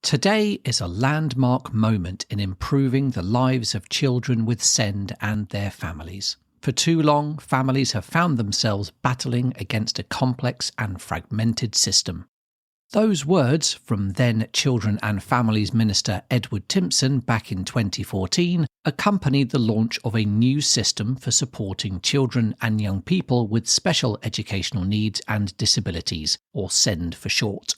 Today is a landmark moment in improving the lives of children with SEND and their families. For too long, families have found themselves battling against a complex and fragmented system. Those words from then Children and Families Minister Edward Timpson back in 2014 accompanied the launch of a new system for supporting children and young people with special educational needs and disabilities, or SEND for short.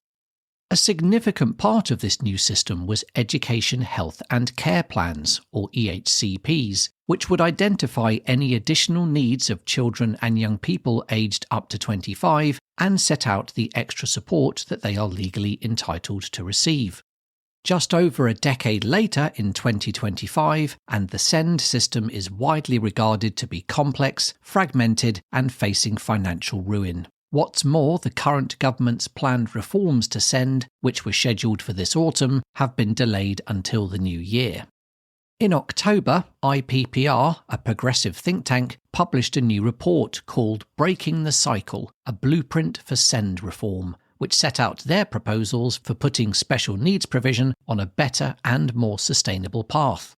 A significant part of this new system was Education, Health and Care Plans, or EHCPs, which would identify any additional needs of children and young people aged up to 25 and set out the extra support that they are legally entitled to receive. Just over a decade later, in 2025, and the SEND system is widely regarded to be complex, fragmented and facing financial ruin. What's more, the current government's planned reforms to SEND, which were scheduled for this autumn, have been delayed until the new year. In October, IPPR, a progressive think tank, published a new report called Breaking the Cycle, a blueprint for SEND reform, which set out their proposals for putting special needs provision on a better and more sustainable path.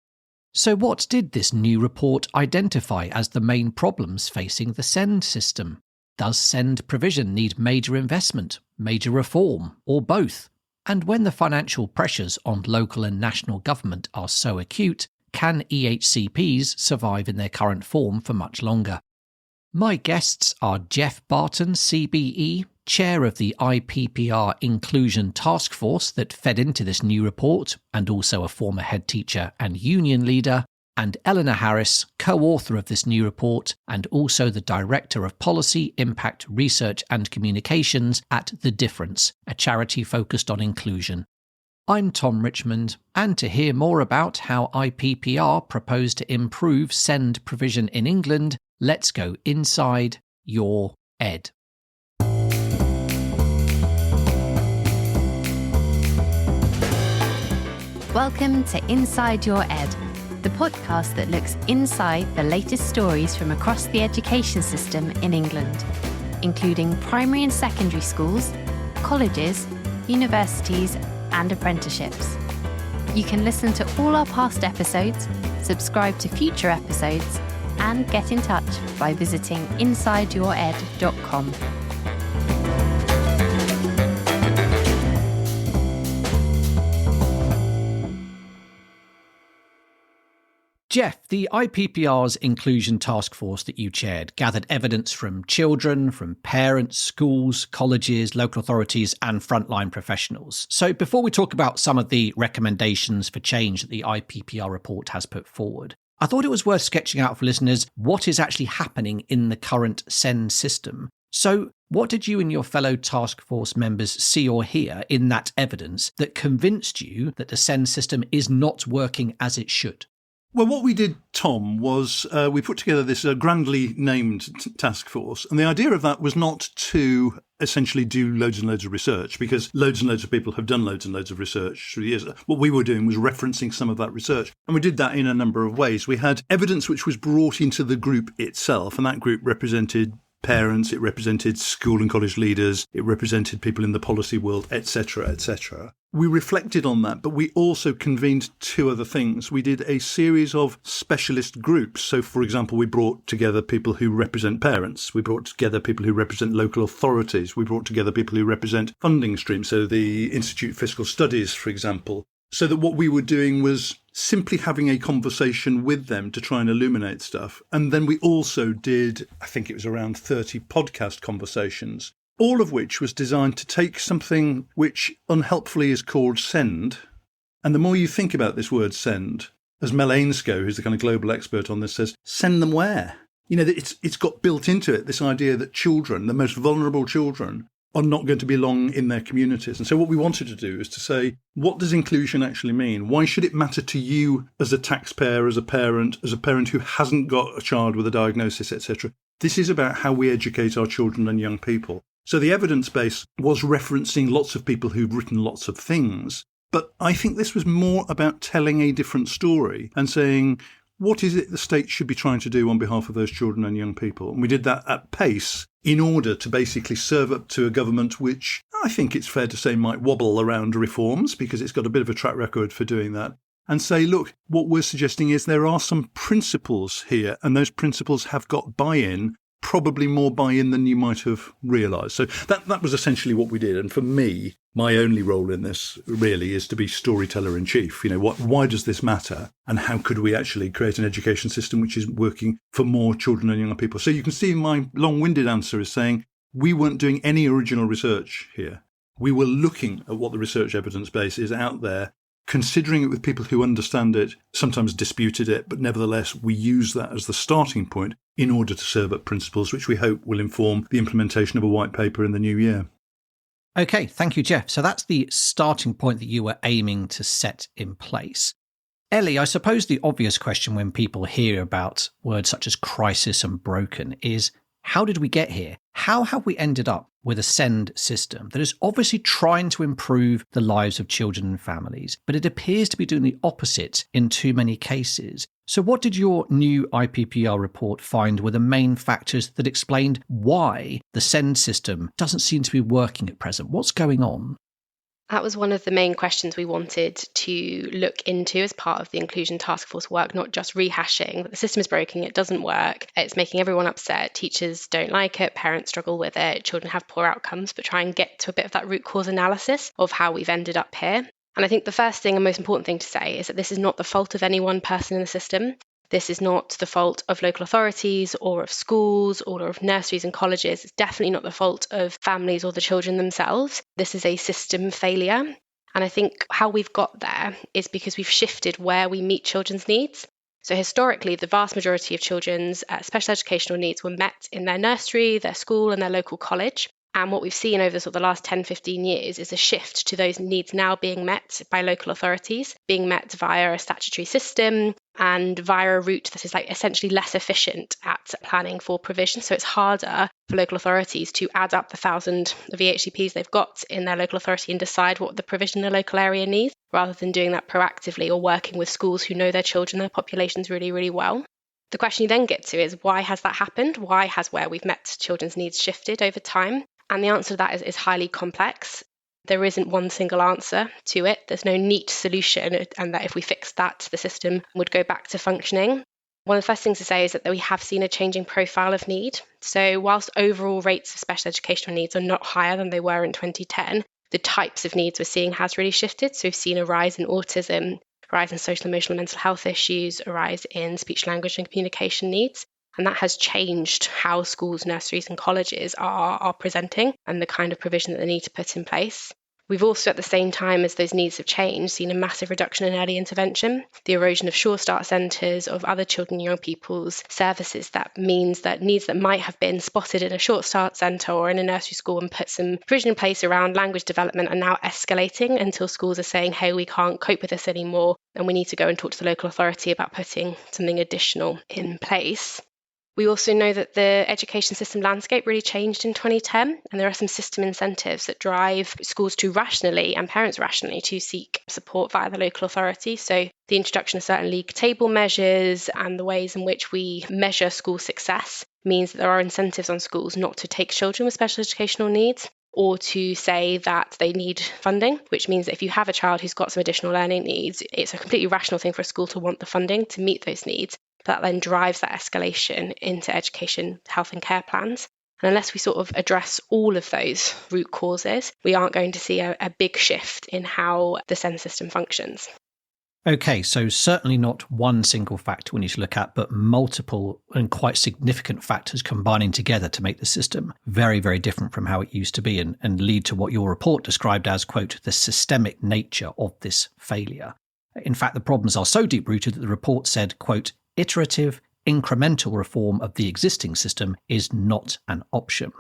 So what did this new report identify as the main problems facing the SEND system? Does SEND provision need major investment, major reform, or both? And when the financial pressures on local and national government are so acute, can EHCPs survive in their current form for much longer? My guests are Jeff Barton, CBE, Chair of the IPPR Inclusion Task Force that fed into this new report, and also a former head teacher and union leader, and Eleanor Harris, co-author of this new report and also the Director of Policy, Impact, Research and Communications at The Difference, a charity focused on inclusion. I'm Tom Richmond, and to hear more about how IPPR propose to improve SEND provision in England, let's go inside your ed. Welcome to Inside Your Ed, the podcast that looks inside the latest stories from across the education system in England, including primary and secondary schools, colleges, universities, and apprenticeships. You can listen to all our past episodes, subscribe to future episodes, and get in touch by visiting insideyoured.com. Jeff, the IPPR's Inclusion Task Force that you chaired gathered evidence from children, from parents, schools, colleges, local authorities and frontline professionals. So before we talk about some of the recommendations for change that the IPPR report has put forward, I thought it was worth sketching out for listeners what is actually happening in the current SEND system. So what did you and your fellow task force members see or hear in that evidence that convinced you that the SEND system is not working as it should? Well, what we did, Tom, was we put together this grandly named task force. And the idea of that was not to essentially do loads and loads of research, because loads and loads of people have done loads and loads of research through the years. What we were doing was referencing some of that research. And we did that in a number of ways. We had evidence which was brought into the group itself, and that group represented parents, it represented school and college leaders, it represented people in the policy world, etc., etc. We reflected on that, but we also convened two other things. We did a series of specialist groups. So, for example, we brought together people who represent parents. We brought together people who represent local authorities. We brought together people who represent funding streams. So the Institute for Fiscal Studies, for example. So that what we were doing was simply having a conversation with them to try and illuminate stuff. And then we also did, I think it was around 30 podcast conversations, all of which was designed to take something which unhelpfully is called SEND. And the more you think about this word SEND, as Mel Ainscough, who's the kind of global expert on this, says, send them where? You know, it's got built into it this idea that children, the most vulnerable children, are not going to belong in their communities. And so what we wanted to do is to say, what does inclusion actually mean? Why should it matter to you as a taxpayer, as a parent who hasn't got a child with a diagnosis, etc.? This is about how we educate our children and young people. So the evidence base was referencing lots of people who've written lots of things. But I think this was more about telling a different story and saying, what is it the state should be trying to do on behalf of those children and young people? And we did that at pace in order to basically serve up to a government which I think it's fair to say might wobble around reforms, because it's got a bit of a track record for doing that, and say, look, what we're suggesting is there are some principles here, and those principles have got buy-in, probably more buy-in than you might have realised. So that was essentially what we did. And for me, my only role in this really is to be storyteller in chief. Why does this matter? And how could we actually create an education system which is working for more children and younger people? So you can see my long-winded answer is saying we weren't doing any original research here. We were looking at what the research evidence base is out there, considering it with people who understand it, sometimes disputed it, but nevertheless, we use that as the starting point in order to serve up principles which we hope will inform the implementation of a white paper in the new year. Okay, thank you, Jeff. So that's the starting point that you were aiming to set in place. Ellie, I suppose the obvious question when people hear about words such as crisis and broken is, how did we get here? How have we ended up with a SEND system that is obviously trying to improve the lives of children and families, but it appears to be doing the opposite in too many cases? So what did your new IPPR report find were the main factors that explained why the SEND system doesn't seem to be working at present? What's going on? That was one of the main questions we wanted to look into as part of the Inclusion Task Force work, not just rehashing that the system is broken, it doesn't work, it's making everyone upset, teachers don't like it, parents struggle with it, children have poor outcomes, but try and get to a bit of that root cause analysis of how we've ended up here. And I think the first thing and most important thing to say is that this is not the fault of any one person in the system. This is not the fault of local authorities or of schools or of nurseries and colleges. It's definitely not the fault of families or the children themselves. This is a system failure. And I think how we've got there is because we've shifted where we meet children's needs. So historically, the vast majority of children's special educational needs were met in their nursery, their school and their local college. And what we've seen over the last 10, 15 years is a shift to those needs now being met by local authorities, being met via a statutory system and via a route that is essentially less efficient at planning for provision. So it's harder for local authorities to add up the 1,000 of EHCPs they've got in their local authority and decide what the provision in the local area needs, rather than doing that proactively or working with schools who know their children, their populations really, really well. The question you then get to is, why has that happened? Why has where we've met children's needs shifted over time? And the answer to that is highly complex. There isn't one single answer to it. There's no neat solution, and that if we fixed that, the system would go back to functioning. One of the first things to say is that we have seen a changing profile of need. So whilst overall rates of special educational needs are not higher than they were in 2010, the types of needs we're seeing has really shifted. So we've seen a rise in autism, a rise in social, emotional, and mental health issues, a rise in speech, language, and communication needs. And that has changed how schools, nurseries and colleges are presenting and the kind of provision that they need to put in place. We've also, at the same time as those needs have changed, seen a massive reduction in early intervention, the erosion of Sure Start centres, of other children and young people's services. That means that needs that might have been spotted in a Short Start centre or in a nursery school and put some provision in place around language development are now escalating until schools are saying, hey, we can't cope with this anymore and we need to go and talk to the local authority about putting something additional in place. We also know that the education system landscape really changed in 2010, and there are some system incentives that drive schools to rationally and parents rationally to seek support via the local authority. So the introduction of certain league table measures and the ways in which we measure school success means that there are incentives on schools not to take children with special educational needs, or to say that they need funding, which means that if you have a child who's got some additional learning needs, it's a completely rational thing for a school to want the funding to meet those needs. That then drives that escalation into education, health and care plans. And unless we sort of address all of those root causes, we aren't going to see a big shift in how the SEND system functions. Okay, so certainly not one single factor we need to look at, but multiple and quite significant factors combining together to make the system very, very different from how it used to be and lead to what your report described as, quote, the systemic nature of this failure. In fact, the problems are so deep-rooted that the report said, quote, iterative, incremental reform of the existing system is not an option.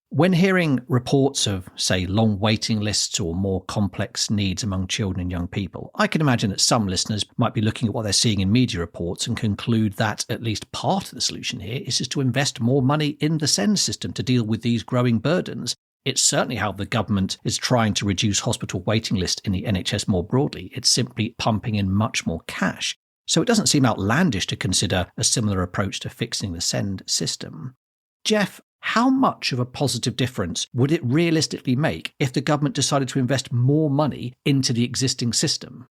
When hearing reports of, say, long waiting lists or more complex needs among children and young people, I can imagine that some listeners might be looking at what they're seeing in media reports and conclude that at least part of the solution here is just to invest more money in the SEND system to deal with these growing burdens. It's certainly how the government is trying to reduce hospital waiting lists in the NHS more broadly. It's simply pumping in much more cash. So it doesn't seem outlandish to consider a similar approach to fixing the SEND system. Jeff, how much of a positive difference would it realistically make if the government decided to invest more money into the existing system?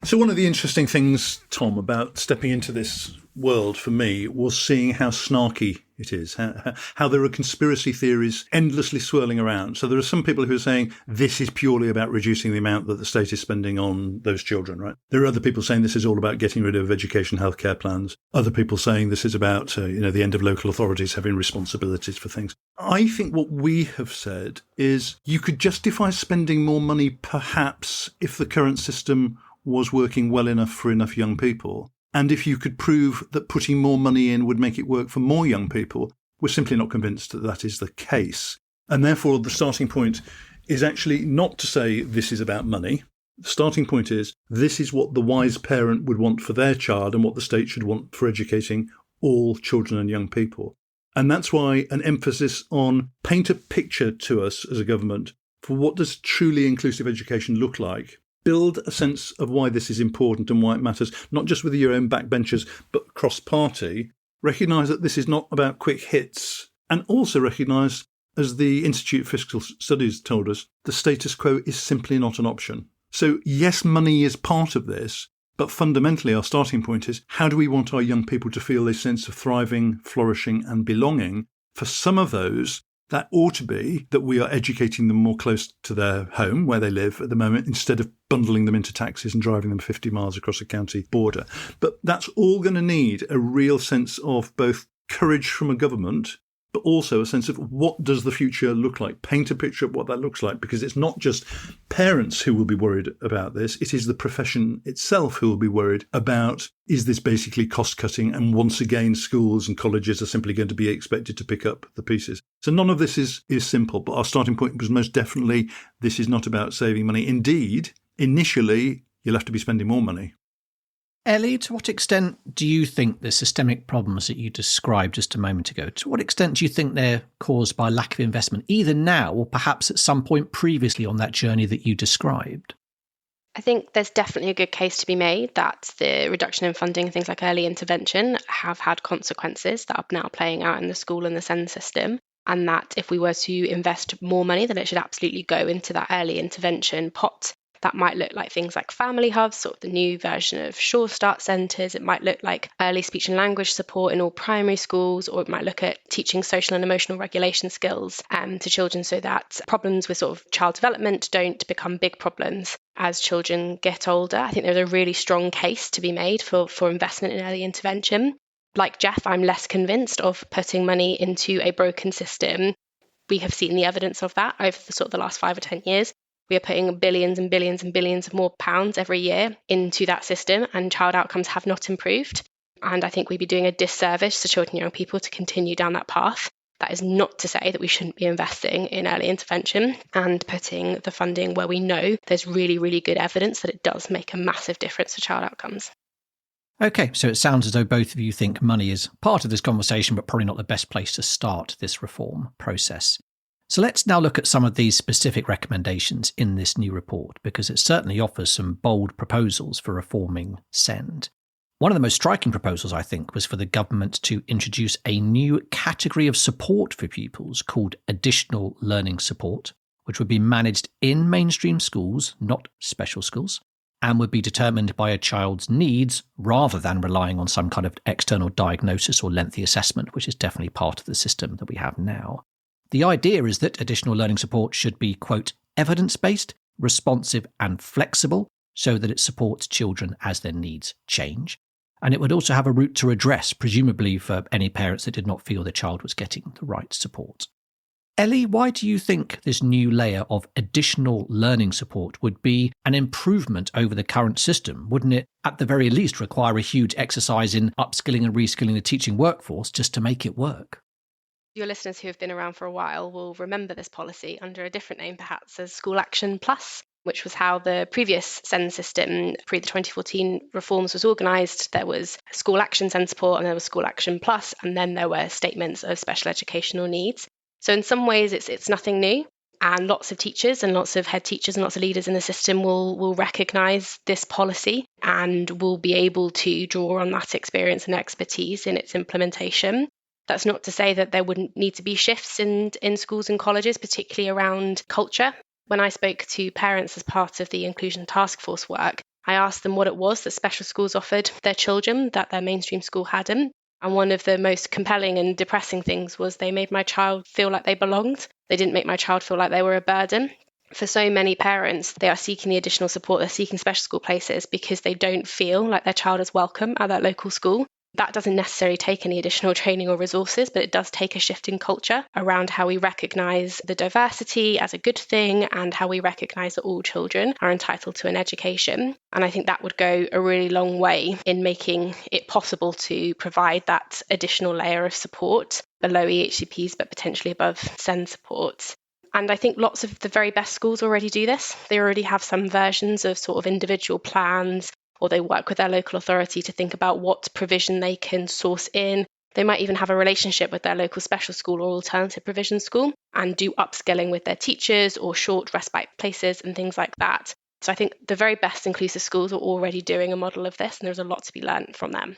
So one of the interesting things, Tom, about stepping into this world for me was seeing how snarky it is, how there are conspiracy theories endlessly swirling around. So there are some people who are saying this is purely about reducing the amount that the state is spending on those children, right? There are other people saying this is all about getting rid of education healthcare plans. Other people saying this is about, the end of local authorities having responsibilities for things. I think what we have said is you could justify spending more money perhaps if the current system was working well enough for enough young people. And if you could prove that putting more money in would make it work for more young people, we're simply not convinced that that is the case. And therefore, the starting point is actually not to say this is about money. The starting point is this is what the wise parent would want for their child and what the state should want for educating all children and young people. And that's why an emphasis on paint a picture to us as a government for what does truly inclusive education look like. Build a sense of why this is important and why it matters, not just with your own backbenchers, but cross-party. Recognise that this is not about quick hits, and also recognise, as the Institute of Fiscal Studies told us, the status quo is simply not an option. So yes, money is part of this, but fundamentally our starting point is how do we want our young people to feel a sense of thriving, flourishing and belonging? For some of those, that ought to be that we are educating them more close to their home where they live at the moment instead of bundling them into taxis and driving them 50 miles across a county border. But that's all going to need a real sense of both courage from a government, but also a sense of what does the future look like? Paint a picture of what that looks like, because it's not just parents who will be worried about this. It is the profession itself who will be worried about, is this basically cost cutting? And once again, schools and colleges are simply going to be expected to pick up the pieces. So none of this is simple, but our starting point was most definitely this is not about saving money. Indeed, initially, you'll have to be spending more money. Ellie, to what extent do you think the systemic problems that you described just a moment ago, to what extent do you think they're caused by lack of investment, either now or perhaps at some point previously on that journey that you described? I think there's definitely a good case to be made that the reduction in funding, things like early intervention, have had consequences that are now playing out in the school and the SEND system. And that if we were to invest more money, then it should absolutely go into that early intervention pot. That might look like things like family hubs, sort of the new version of Sure Start centres. It might look like early speech and language support in all primary schools, or it might look at teaching social and emotional regulation skills to children so that problems with sort of child development don't become big problems as children get older. I think there's a really strong case to be made for investment in early intervention. Like Jeff, I'm less convinced of putting money into a broken system. We have seen the evidence of that over the last 5 or 10 years. We are putting billions and billions and billions of more pounds every year into that system, and child outcomes have not improved. And I think we'd be doing a disservice to children and young people to continue down that path. That is not to say that we shouldn't be investing in early intervention and putting the funding where we know there's really, really good evidence that it does make a massive difference to child outcomes. Okay, so it sounds as though both of you think money is part of this conversation, but probably not the best place to start this reform process. So let's now look at some of these specific recommendations in this new report, because it certainly offers some bold proposals for reforming SEND. One of the most striking proposals, I think, was for the government to introduce a new category of support for pupils called additional learning support, which would be managed in mainstream schools, not special schools, and would be determined by a child's needs rather than relying on some kind of external diagnosis or lengthy assessment, which is definitely part of the system that we have now. The idea is that additional learning support should be, quote, evidence-based, responsive and flexible so that it supports children as their needs change. And it would also have a route to redress, presumably for any parents that did not feel their child was getting the right support. Ellie, why do you think this new layer of additional learning support would be an improvement over the current system? Wouldn't it, at the very least, require a huge exercise in upskilling and reskilling the teaching workforce just to make it work? Your listeners who have been around for a while will remember this policy under a different name, perhaps as School Action Plus, which was how the previous SEND system, pre the 2014 reforms, was organised. There was School Action SEND support and there was School Action Plus, and then there were statements of special educational needs. So in some ways, it's nothing new. And lots of teachers and lots of head teachers and lots of leaders in the system will recognise this policy and will be able to draw on that experience and expertise in its implementation. That's not to say that there wouldn't need to be shifts in schools and colleges, particularly around culture. When I spoke to parents as part of the Inclusion Task Force work, I asked them what it was that special schools offered their children that their mainstream school hadn't. And one of the most compelling and depressing things was they made my child feel like they belonged. They didn't make my child feel like they were a burden. For so many parents, they are seeking the additional support, they're seeking special school places because they don't feel like their child is welcome at that local school. That doesn't necessarily take any additional training or resources, but it does take a shift in culture around how we recognise the diversity as a good thing and how we recognise that all children are entitled to an education. And I think that would go a really long way in making it possible to provide that additional layer of support below EHCPs, but potentially above SEND support. And I think lots of the very best schools already do this. They already have some versions of sort of individual plans, or they work with their local authority to think about what provision they can source in. They might even have a relationship with their local special school or alternative provision school and do upskilling with their teachers or short respite places and things like that. So I think the very best inclusive schools are already doing a model of this, and there's a lot to be learned from them.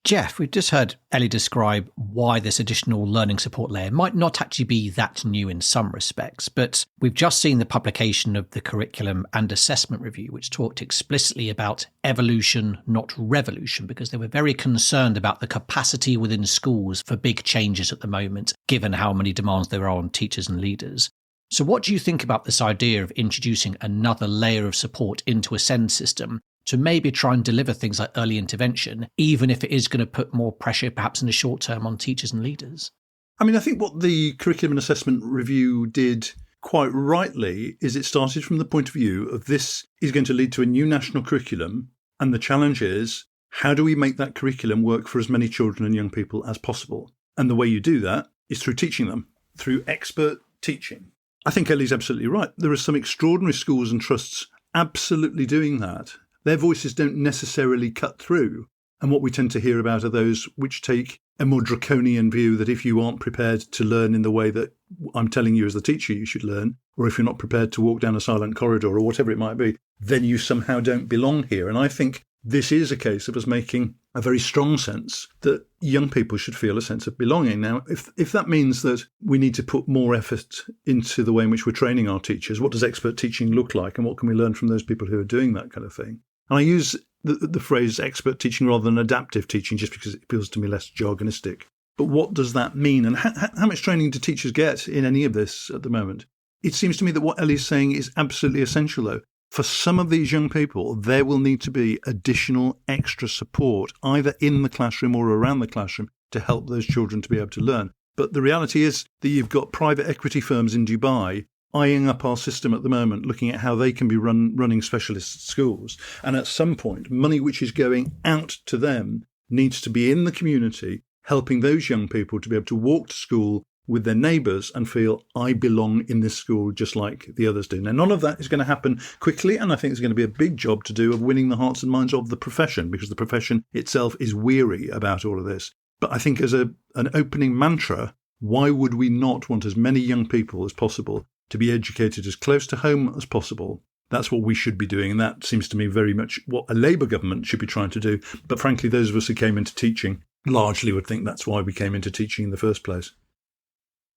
Jeff, we've just heard Ellie describe why this additional learning support layer might not actually be that new in some respects, but we've just seen the publication of the Curriculum and Assessment Review, which talked explicitly about evolution, not revolution, because they were very concerned about the capacity within schools for big changes at the moment, given how many demands there are on teachers and leaders. So what do you think about this idea of introducing another layer of support into a SEND system to maybe try and deliver things like early intervention, even if it is going to put more pressure, perhaps in the short term, on teachers and leaders? I mean, I think what the Curriculum and Assessment Review did quite rightly is it started from the point of view of this is going to lead to a new national curriculum. And the challenge is, how do we make that curriculum work for as many children and young people as possible? And the way you do that is through teaching them, through expert teaching. I think Ellie's absolutely right. There are some extraordinary schools and trusts absolutely doing that. Their voices don't necessarily cut through. And what we tend to hear about are those which take a more draconian view that if you aren't prepared to learn in the way that I'm telling you as the teacher you should learn, or if you're not prepared to walk down a silent corridor or whatever it might be, then you somehow don't belong here. And I think this is a case of us making a very strong sense that young people should feel a sense of belonging. Now, if that means that we need to put more effort into the way in which we're training our teachers, what does expert teaching look like and what can we learn from those people who are doing that kind of thing? And I use the phrase expert teaching rather than adaptive teaching just because it feels to me less jargonistic. But what does that mean? And how much training do teachers get in any of this at the moment? It seems to me that what Ellie's saying is absolutely essential, though. For some of these young people, there will need to be additional extra support, either in the classroom or around the classroom, to help those children to be able to learn. But the reality is that you've got private equity firms in Dubai eyeing up our system at the moment, looking at how they can be running specialist schools. And at some point, money which is going out to them needs to be in the community, helping those young people to be able to walk to school with their neighbours and feel, I belong in this school just like the others do. Now, none of that is going to happen quickly, and I think there's going to be a big job to do of winning the hearts and minds of the profession, because the profession itself is weary about all of this. But I think as an opening mantra, why would we not want as many young people as possible to be educated as close to home as possible? That's what we should be doing, and that seems to me very much what a Labour government should be trying to do. But frankly, those of us who came into teaching largely would think that's why we came into teaching in the first place.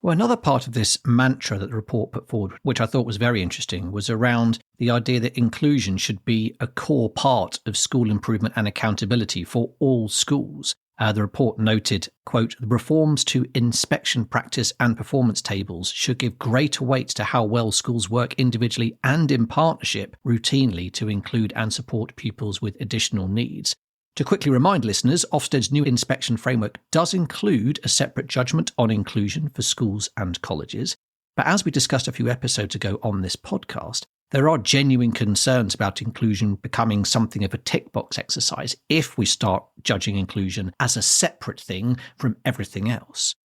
Well, another part of this mantra that the report put forward, which I thought was very interesting, was around the idea that inclusion should be a core part of school improvement and accountability for all schools. The report noted, quote, the reforms to inspection practice and performance tables should give greater weight to how well schools work individually and in partnership routinely to include and support pupils with additional needs. To quickly remind listeners, Ofsted's new inspection framework does include a separate judgment on inclusion for schools and colleges. But as we discussed a few episodes ago on this podcast, there are genuine concerns about inclusion becoming something of a tick box exercise if we start judging inclusion as a separate thing from everything else.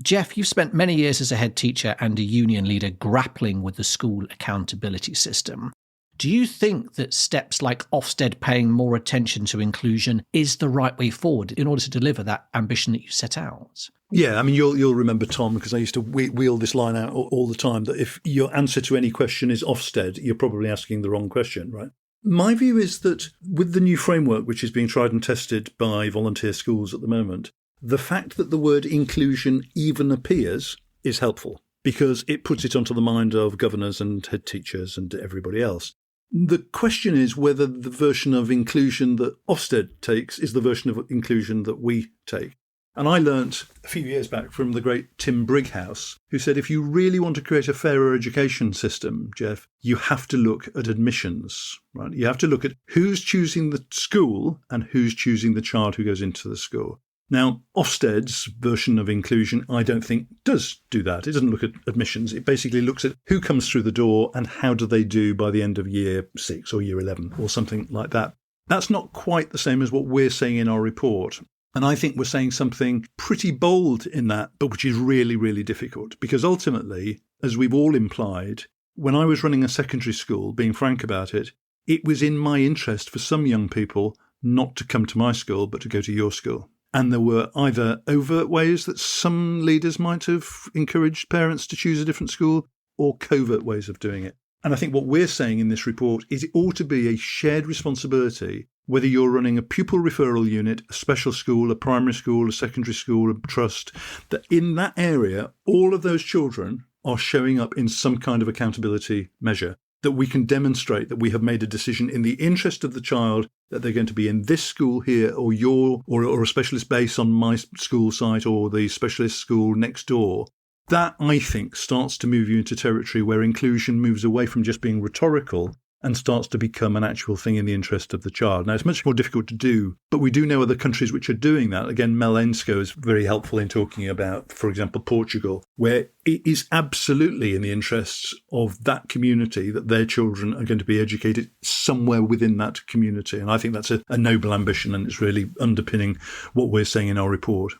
Jeff, you've spent many years as a head teacher and a union leader grappling with the school accountability system. Do you think that steps like Ofsted paying more attention to inclusion is the right way forward in order to deliver that ambition that you set out? Yeah, I mean, you'll remember, Tom, because I used to wheel this line out all the time, that if your answer to any question is Ofsted, you're probably asking the wrong question, right? My view is that with the new framework, which is being tried and tested by volunteer schools at the moment, the fact that the word inclusion even appears is helpful because it puts it onto the mind of governors and head teachers and everybody else. The question is whether the version of inclusion that Ofsted takes is the version of inclusion that we take. And I learnt a few years back from the great Tim Brighouse, who said if you really want to create a fairer education system, Jeff, you have to look at admissions, right? You have to look at who's choosing the school and who's choosing the child who goes into the school. Now, Ofsted's version of inclusion, I don't think, does do that. It doesn't look at admissions. It basically looks at who comes through the door and how do they do by the end of year 6 or year 11 or something like that. That's not quite the same as what we're saying in our report. And I think we're saying something pretty bold in that, but which is really, really difficult. Because ultimately, as we've all implied, when I was running a secondary school, being frank about it, it was in my interest for some young people not to come to my school, but to go to your school. And there were either overt ways that some leaders might have encouraged parents to choose a different school or covert ways of doing it. And I think what we're saying in this report is it ought to be a shared responsibility, whether you're running a pupil referral unit, a special school, a primary school, a secondary school, a trust, that in that area, all of those children are showing up in some kind of accountability measure, that we can demonstrate that we have made a decision in the interest of the child that they're going to be in this school here or a specialist base on my school site or the specialist school next door. That, I think, starts to move you into territory where inclusion moves away from just being rhetorical and starts to become an actual thing in the interest of the child. Now, it's much more difficult to do, but we do know other countries which are doing that. Again, Mel Ensko is very helpful in talking about, for example, Portugal, where it is absolutely in the interests of that community that their children are going to be educated somewhere within that community. And I think that's a noble ambition, and it's really underpinning what we're saying in our report.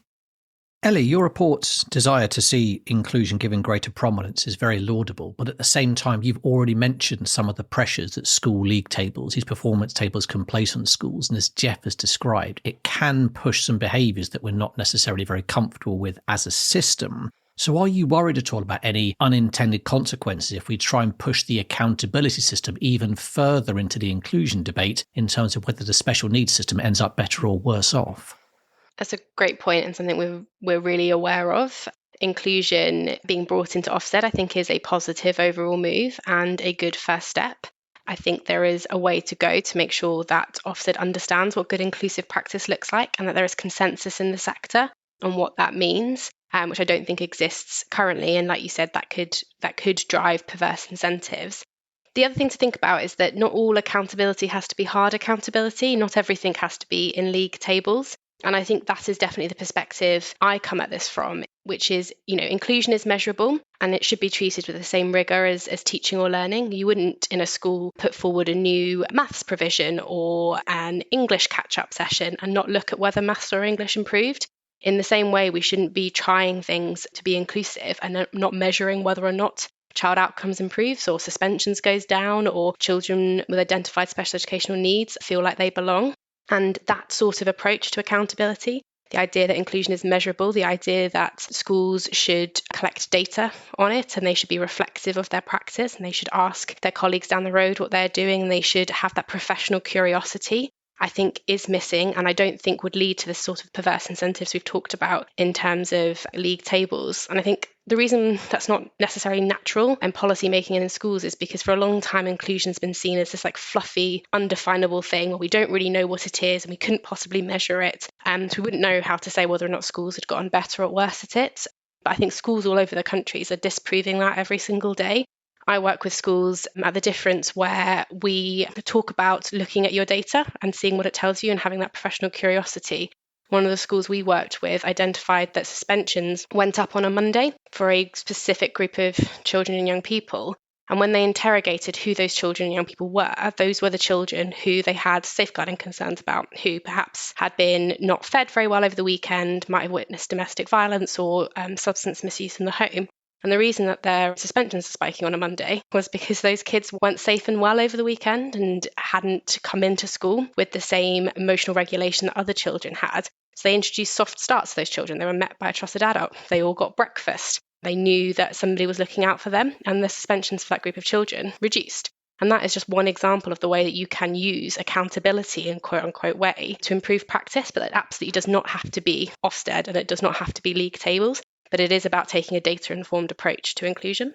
Ellie, your report's desire to see inclusion given greater prominence is very laudable, but at the same time, you've already mentioned some of the pressures that school league tables, these performance tables, can place on schools. And as Jeff has described, it can push some behaviours that we're not necessarily very comfortable with as a system. So are you worried at all about any unintended consequences if we try and push the accountability system even further into the inclusion debate in terms of whether the special needs system ends up better or worse off? That's a great point and something we're really aware of. Inclusion being brought into Ofsted, I think, is a positive overall move and a good first step. I think there is a way to go to make sure that Ofsted understands what good inclusive practice looks like and that there is consensus in the sector on what that means, which I don't think exists currently. And like you said, that could drive perverse incentives. The other thing to think about is that not all accountability has to be hard accountability. Not everything has to be in league tables. And I think that is definitely the perspective I come at this from, which is, inclusion is measurable and it should be treated with the same rigour as teaching or learning. You wouldn't in a school put forward a new maths provision or an English catch-up session and not look at whether maths or English improved. In the same way, we shouldn't be trying things to be inclusive and not measuring whether or not child outcomes improves or suspensions goes down or children with identified special educational needs feel like they belong. And that sort of approach to accountability, the idea that inclusion is measurable, the idea that schools should collect data on it and they should be reflective of their practice and they should ask their colleagues down the road what they're doing and they should have that professional curiosity, I think is missing and I don't think would lead to the sort of perverse incentives we've talked about in terms of league tables. And I think the reason that's not necessarily natural in policy making and in schools is because for a long time inclusion has been seen as this fluffy, undefinable thing where we don't really know what it is and we couldn't possibly measure it. So we wouldn't know how to say whether or not schools had gotten better or worse at it. But I think schools all over the countries are disproving that every single day. I work with schools at the difference where we talk about looking at your data and seeing what it tells you and having that professional curiosity. One of the schools we worked with identified that suspensions went up on a Monday for a specific group of children and young people. And when they interrogated who those children and young people were, those were the children who they had safeguarding concerns about, who perhaps had been not fed very well over the weekend, might have witnessed domestic violence or substance misuse in the home. And the reason that their suspensions are spiking on a Monday was because those kids weren't safe and well over the weekend and hadn't come into school with the same emotional regulation that other children had. So they introduced soft starts to those children. They were met by a trusted adult. They all got breakfast. They knew that somebody was looking out for them, and the suspensions for that group of children reduced. And that is just one example of the way that you can use accountability in quote unquote way to improve practice, but it absolutely does not have to be Ofsted and it does not have to be league tables, but it is about taking a data-informed approach to inclusion.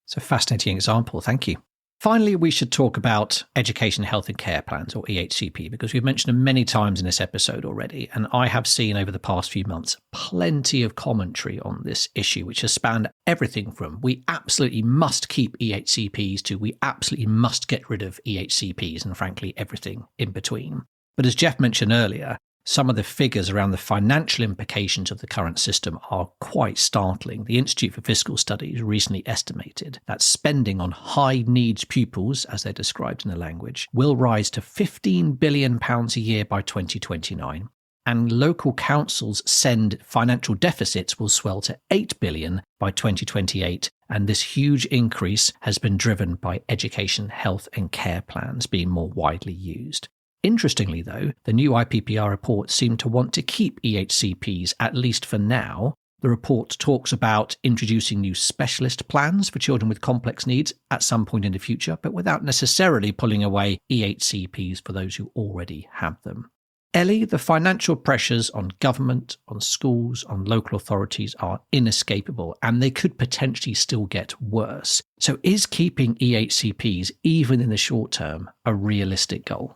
It's a fascinating example. Thank you. Finally, we should talk about education, health and care plans, or EHCP, because we've mentioned them many times in this episode already. And I have seen over the past few months plenty of commentary on this issue, which has spanned everything from we absolutely must keep EHCPs to we absolutely must get rid of EHCPs, and frankly, everything in between. But as Jeff mentioned earlier, some of the figures around the financial implications of the current system are quite startling. The Institute for Fiscal Studies recently estimated that spending on high needs pupils, as they're described in the language, will rise to £15 billion a year by 2029. And local councils' SEND financial deficits will swell to £8 billion by 2028. And this huge increase has been driven by education, health and care plans being more widely used. Interestingly, though, the new IPPR report seemed to want to keep EHCPs, at least for now. The report talks about introducing new specialist plans for children with complex needs at some point in the future, but without necessarily pulling away EHCPs for those who already have them. Ellie, the financial pressures on government, on schools, on local authorities are inescapable, and they could potentially still get worse. So is keeping EHCPs, even in the short term, a realistic goal?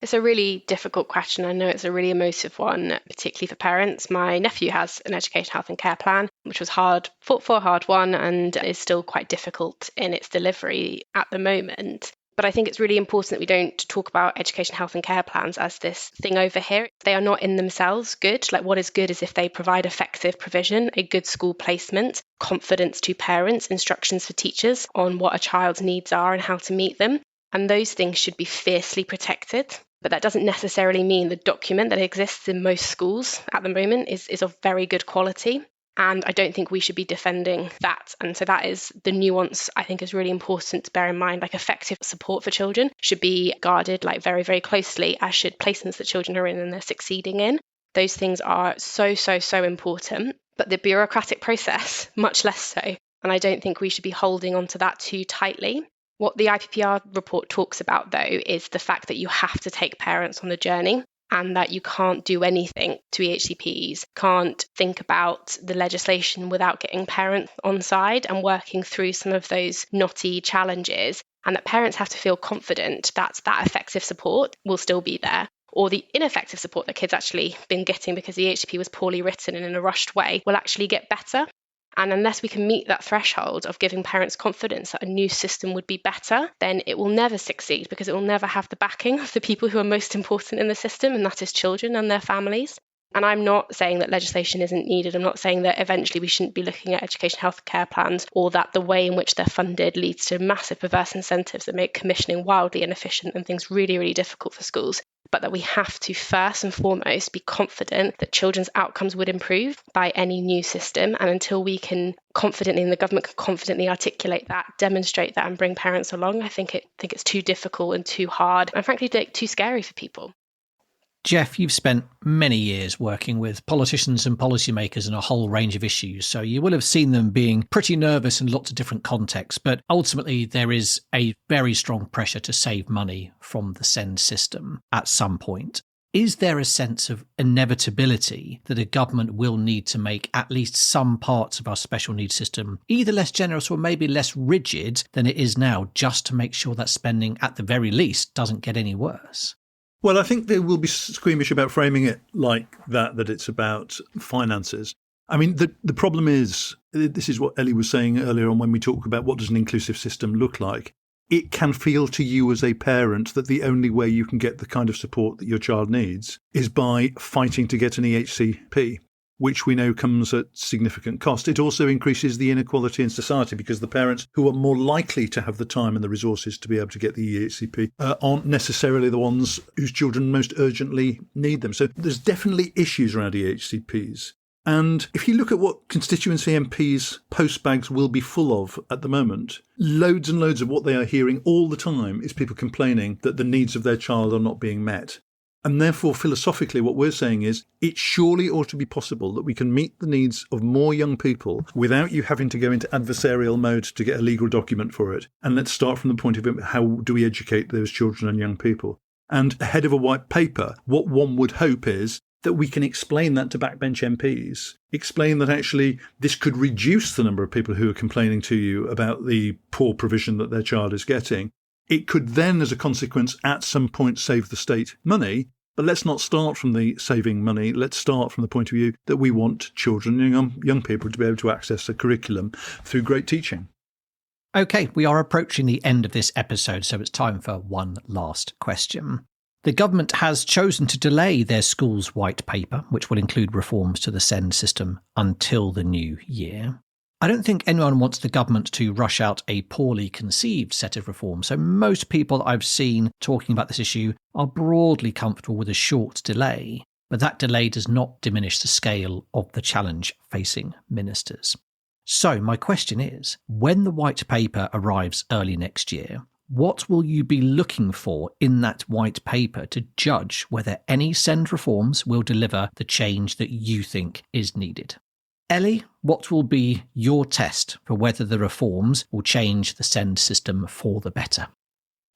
It's a really difficult question. I know it's a really emotive one, particularly for parents. My nephew has an education, health and care plan, which was fought for, hard won, and is still quite difficult in its delivery at the moment. But I think it's really important that we don't talk about education, health and care plans as this thing over here. They are not in themselves good. Like, what is good is if they provide effective provision, a good school placement, confidence to parents, instructions for teachers on what a child's needs are and how to meet them. And those things should be fiercely protected. But that doesn't necessarily mean the document that exists in most schools at the moment is of very good quality. And I don't think we should be defending that. And so that is the nuance I think is really important to bear in mind. Like, effective support for children should be guarded like very, very closely, as should placements that children are in and they're succeeding in. Those things are so important. But the bureaucratic process, much less so. And I don't think we should be holding on to that too tightly. What the IPPR report talks about, though, is the fact that you have to take parents on the journey and that you can't do anything to EHCPs, can't think about the legislation without getting parents on side and working through some of those knotty challenges, and that parents have to feel confident that that effective support will still be there, or the ineffective support that kids actually been getting because the EHCP was poorly written and in a rushed way will actually get better. And unless we can meet that threshold of giving parents confidence that a new system would be better, then it will never succeed because it will never have the backing of the people who are most important in the system, and that is children and their families. And I'm not saying that legislation isn't needed. I'm not saying that eventually we shouldn't be looking at education health care plans, or that the way in which they're funded leads to massive perverse incentives that make commissioning wildly inefficient and things really, really difficult for schools. But that we have to first and foremost be confident that children's outcomes would improve by any new system. And until we can confidently, and the government can confidently articulate that, demonstrate that and bring parents along, I think it's too difficult and too hard and frankly too scary for people. Jeff, you've spent many years working with politicians and policymakers on a whole range of issues, so you will have seen them being pretty nervous in lots of different contexts, but ultimately there is a very strong pressure to save money from the SEND system at some point. Is there a sense of inevitability that a government will need to make at least some parts of our special needs system either less generous or maybe less rigid than it is now, just to make sure that spending at the very least doesn't get any worse? Well, I think they will be squeamish about framing it like that it's about finances. I mean, the problem is, this is what Ellie was saying earlier on when we talk about what does an inclusive system look like. It can feel to you as a parent that the only way you can get the kind of support that your child needs is by fighting to get an EHCP, which we know comes at significant cost. It also increases the inequality in society because the parents who are more likely to have the time and the resources to be able to get the EHCP aren't necessarily the ones whose children most urgently need them. So there's definitely issues around EHCPs. And if you look at what constituency MPs' postbags will be full of at the moment, loads and loads of what they are hearing all the time is people complaining that the needs of their child are not being met. And therefore, philosophically, what we're saying is it surely ought to be possible that we can meet the needs of more young people without you having to go into adversarial mode to get a legal document for it. And let's start from the point of view of how do we educate those children and young people. And ahead of a white paper, what one would hope is that we can explain that to backbench MPs, explain that actually this could reduce the number of people who are complaining to you about the poor provision that their child is getting. It could then, as a consequence, at some point save the state money. But let's not start from the saving money. Let's start from the point of view that we want children and young people to be able to access a curriculum through great teaching. OK, we are approaching the end of this episode, so it's time for one last question. The government has chosen to delay their school's white paper, which will include reforms to the SEND system, until the new year. I don't think anyone wants the government to rush out a poorly conceived set of reforms, so most people I've seen talking about this issue are broadly comfortable with a short delay, but that delay does not diminish the scale of the challenge facing ministers. So my question is, when the white paper arrives early next year, what will you be looking for in that white paper to judge whether any SEND reforms will deliver the change that you think is needed? Ellie, what will be your test for whether the reforms will change the SEND system for the better?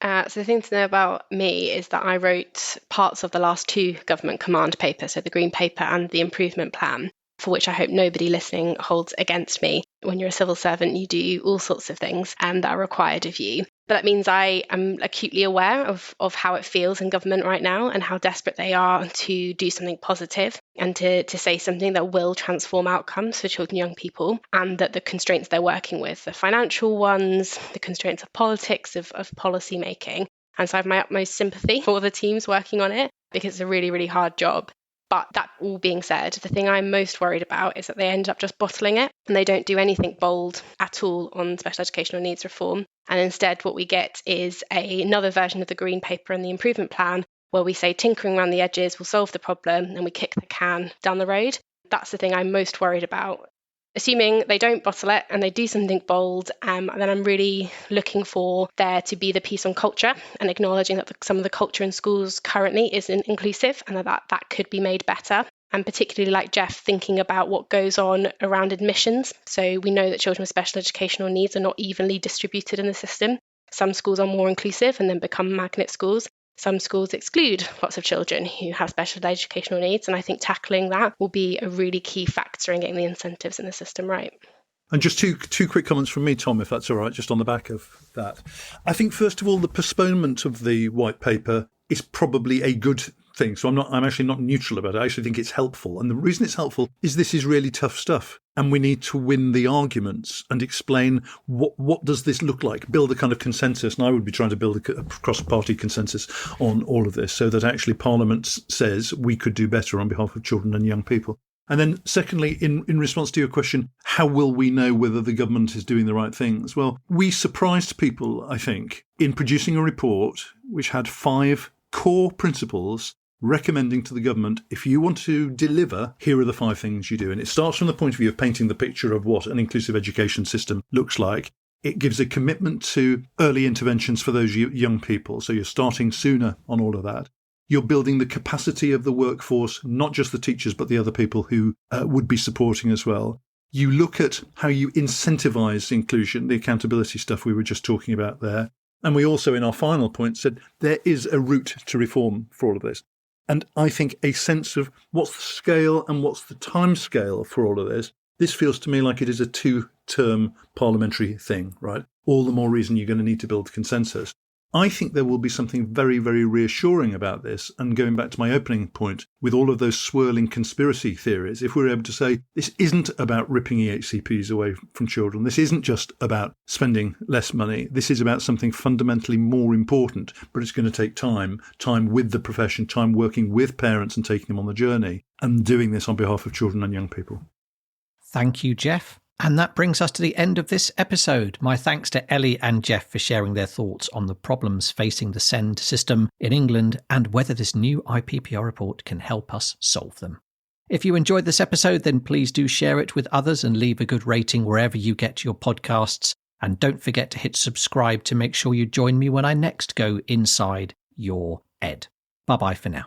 So the thing to know about me is that I wrote parts of the last two government command papers, so the Green Paper and the Improvement Plan, for which I hope nobody listening holds against me. When you're a civil servant, you do all sorts of things that are required of you. But that means I am acutely aware of how it feels in government right now and how desperate they are to do something positive and to say something that will transform outcomes for children and young people, and that the constraints they're working with, the financial ones, the constraints of politics, of policy making. And so I have my utmost sympathy for the teams working on it because it's a really, really hard job. But that all being said, the thing I'm most worried about is that they end up just bottling it and they don't do anything bold at all on special educational needs reform. And instead, what we get is another version of the Green Paper and the Improvement Plan, where we say tinkering around the edges will solve the problem and we kick the can down the road. That's the thing I'm most worried about. Assuming they don't bottle it and they do something bold, then I'm really looking for there to be the piece on culture and acknowledging that some of the culture in schools currently isn't inclusive and that could be made better. And particularly, like Jeff, thinking about what goes on around admissions. So we know that children with special educational needs are not evenly distributed in the system. Some schools are more inclusive and then become magnet schools. Some schools exclude lots of children who have special educational needs, and I think tackling that will be a really key factor in getting the incentives in the system right. And just two quick comments from me, Tom, if that's all right, just on the back of that. I think, first of all, the postponement of the white paper is probably a good thing. So I'm actually not neutral about it. I actually think it's helpful. And the reason it's helpful is this is really tough stuff. And we need to win the arguments and explain what does this look like, build a kind of consensus. And I would be trying to build a cross-party consensus on all of this so that actually Parliament says we could do better on behalf of children and young people. And then secondly, in response to your question, how will we know whether the government is doing the right things? Well, we surprised people, I think, in producing a report which had 5 core principles recommending to the government, if you want to deliver, here are the 5 things you do. And it starts from the point of view of painting the picture of what an inclusive education system looks like. It gives a commitment to early interventions for those young people. So you're starting sooner on all of that. You're building the capacity of the workforce, not just the teachers, but the other people who would be supporting as well. You look at how you incentivize inclusion, the accountability stuff we were just talking about there. And we also, in our final point, said there is a route to reform for all of this. And I think a sense of what's the scale and what's the time scale for all of this, this feels to me like it is a 2-term parliamentary thing, right? All the more reason you're going to need to build consensus. I think there will be something very, very reassuring about this. And going back to my opening point, with all of those swirling conspiracy theories, if we're able to say this isn't about ripping EHCPs away from children, this isn't just about spending less money, this is about something fundamentally more important, but it's going to take time with the profession, time working with parents and taking them on the journey, and doing this on behalf of children and young people. Thank you, Jeff. And that brings us to the end of this episode. My thanks to Ellie and Jeff for sharing their thoughts on the problems facing the SEND system in England and whether this new IPPR report can help us solve them. If you enjoyed this episode, then please do share it with others and leave a good rating wherever you get your podcasts. And don't forget to hit subscribe to make sure you join me when I next go inside your ed. Bye-bye for now.